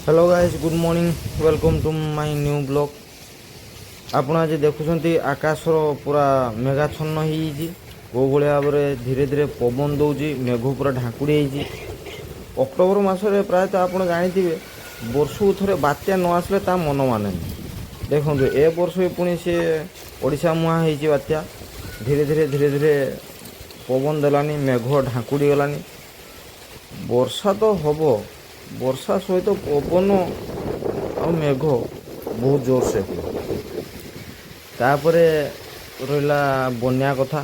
Hello guys, good morning, welcome to my new blog. आपण आज देखुं आकाशर पूरा मेघाच्छन्न हो भाव में धीरे धीरे पवन दौर मेघ पूरा ढाकुड़ी अक्टोबर मसरे प्रायतः आप जानते वर्ष को थे बात्या न आसले ता मन माने देखो ए वर्ष भी पुणी सी ओडिशा मुहां हो बात्या धीरे धीरे धीरे धीरे पवन देलानी मेघ ढाकुड़ी गलानी। वर्षा तो हम वर्षा सहित पवन आ मेघ बहुत जोर से हुए। तापर रहा बन्या कथा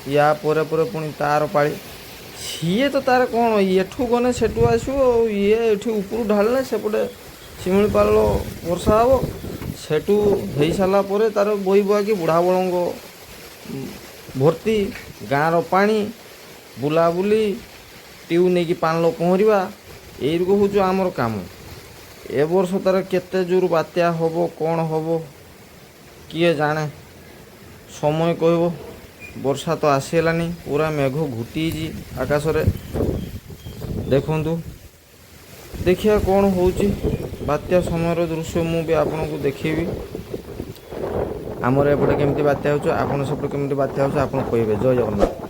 या परे परे पुणी तार पाली सीए तो तार कौन एठू गने सेठू आसो ये एठी ऊपर ढालने सेपटे शिमिपाल वर्षा हम सेठू हो सारा पर तार बही बुआकी बुढ़ा बड़ंग भर्ती गाँव पानी बुलाबुली ट्यू नहीं कि पान पहरवा यही हूँ आमर कम। ए वर्ष तार केते जोर बात्या हम कौन हम किए जाने समय कह वर्षा तो आसीगलानी पूरा मेघ घुटी आकाश रे देखु देखिया कौन हो बात्या समय दृश्य मुझे आपन को देखी आमर एपटे केमती बात्या हो सेपटे केमती बात्या हो आप कहे। जय जगन्नाथ।